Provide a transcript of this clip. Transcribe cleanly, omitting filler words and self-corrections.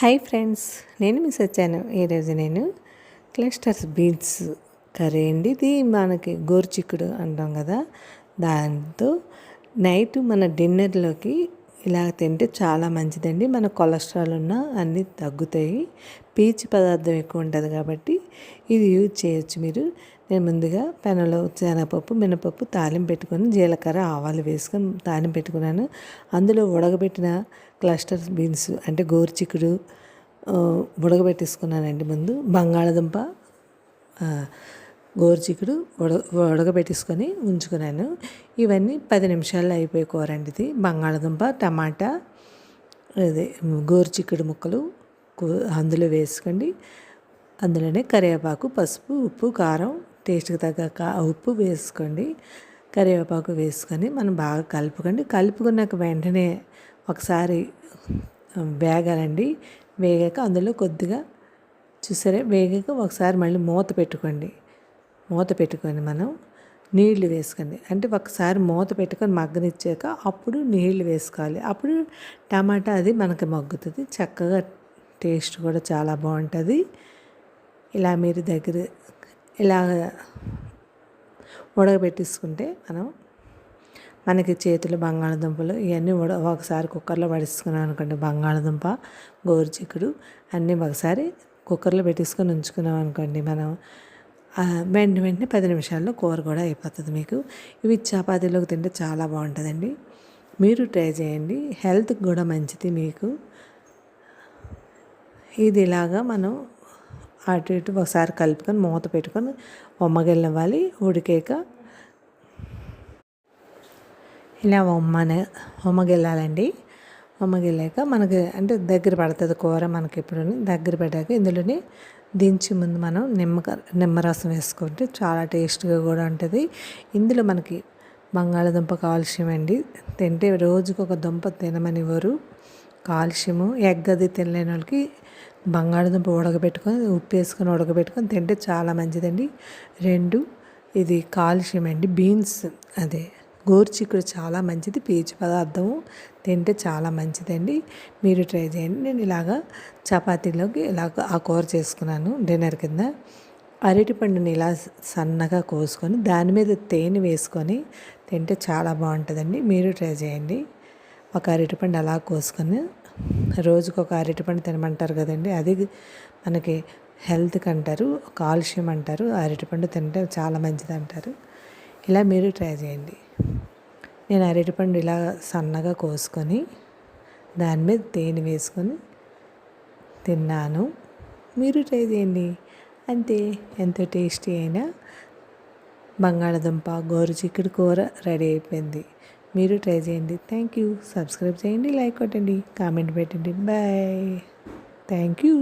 Hi friends, నేను miss వచ్చాను. ఈరోజు నేను క్లస్టర్స్ బీన్స్ కర్రీ అండి. ఇది మనకి గోరుచిక్కుడు అంటాం కదా, దాంతో నైట్ మన డిన్నర్లోకి ఇలా తింటే చాలా మంచిదండి. మన కొలెస్ట్రాల్ ఉన్న అన్నీ తగ్గుతాయి. పీచు పదార్థం ఎక్కువ ఉంటుంది కాబట్టి ఇది యూజ్ చేయొచ్చు మీరు. నేను ముందుగా పెనంలో శనగపప్పు, మినపప్పు తాలింపు పెట్టుకొని జీలకర్ర ఆవాలు వేసుకొని తాలింపు పెట్టుకున్నాను. అందులో ఉడకబెట్టిన క్లస్టర్స్ బీన్స్ అంటే గోరుచిక్కుడు ఉడకబెట్టేసుకున్నానండి. ముందు బంగాళదుంప, గోరుచిక్కుడు ఉడకబెట్టేసుకొని ఉంచుకున్నాను. ఇవన్నీ 10 నిమిషాల్లో అయిపోయే కూర అండి. ఇది బంగాళదుంప, టమాటా, అదే గోరుచిక్కుడు ముక్కలు అందులో వేసుకోండి. అందులోనే కరివేపాకు, పసుపు, ఉప్పు, కారం టేస్ట్కి తగ్గ ఉప్పు వేసుకోండి. కరివేపాకు వేసుకొని మనం బాగా కలుపుకోండి. కలుపుకున్నాక వెంటనే ఒకసారి వేగాలండి. వేగాక అందులో కొద్దిగా చూసారా, వేగాక ఒకసారి మళ్ళీ మూత పెట్టుకొని మనం నీళ్లు వేసుకోండి. అంటే ఒకసారి మూత పెట్టుకొని మగ్గనిచ్చాక అప్పుడు నీళ్లు వేసుకోవాలి. అప్పుడు టమాటా అది మనకి మగ్గుతుంది. చక్కగా టేస్ట్ కూడా చాలా బాగుంటుంది. ఇలా మీరు ఇలా ఉడకబెట్టేసుకుంటే మనకి చేతులు బంగాళదుంపలు ఇవన్నీ ఒకసారి కుక్కర్లో పడేసుకున్నాం అనుకోండి. బంగాళదుంప, గోరుచిక్కుడు అన్నీ ఒకసారి కుక్కర్లో పెట్టేసుకొని ఉంచుకున్నాం అనుకోండి. మనం వెంటనే 10 నిమిషాల్లో కూర కూడా అయిపోతుంది మీకు. ఇవి చపాతీలోకి తింటే చాలా బాగుంటుందండి. మీరు ట్రై చేయండి, హెల్త్కి కూడా మంచిది మీకు. ఇది ఇలాగా మనం అటు ఇటు ఒకసారి కలుపుకొని మూత పెట్టుకొని ఉమ్మగిల్లవ్వాలి. ఉడికాక ఇలా ఉమ్మగిల్లాలండి. ఉమ్మగిల్లాక మనకి అంటే దగ్గర పడుతుంది కూర. మనకి ఎప్పుడు దగ్గర పెట్టాక ఇందులోనే దించి ముందు మనం నిమ్మరసం వేసుకుంటే చాలా టేస్ట్గా కూడా ఉంటుంది. ఇందులో మనకి బంగాళదుంప కాల్షియం అండి. తింటే రోజుకు ఒక దుంప తినమనివ్వరు. కాల్షియము ఎగ్ అది తినలేని వాళ్ళకి బంగాళదుంప ఉడకబెట్టుకొని ఉప్పు వేసుకొని ఉడకబెట్టుకొని తింటే చాలా మంచిదండి. 2 ఇది కాల్షియం అండి. బీన్స్ అదే గోరుచిక్కుడు చాలా మంచిది, పీచు పదార్థము, తింటే చాలా మంచిదండి. మీరు ట్రై చేయండి. నేను ఇలాగా చపాతీలోకి ఆ కూర చేసుకున్నాను డిన్నర్ కింద. అరటిపండుని ఇలా సన్నగా కోసుకొని దాని మీద తేనె వేసుకొని తింటే చాలా బాగుంటుందండి. మీరు ట్రై చేయండి. ఒక అరటిపండు అలా కోసుకొని రోజుకు ఒక అరటిపండు తినమంటారు కదండి, అది మనకి హెల్త్కి అంటారు, కాల్షియం అంటారు. అరటిపండు తింటే చాలా మంచిది అంటారు. ఇలా మీరు ట్రై చేయండి. నేను అరటిపండు ఇలా సన్నగా కోసుకొని దాని మీద తేనె వేసుకొని తిన్నాను. మీరు ట్రై చేయండి. అంతే, ఎంతో టేస్టీ అయిన బంగాళదుంప గోరుచిక్కుడు కూర రెడీ అయిపోయింది. మీరు ట్రై చేయండి. Thank you. సబ్స్క్రైబ్ చేయండి, లైక్ కొట్టండి, కామెంట్ పెట్టండి. బాయ్. Thank you.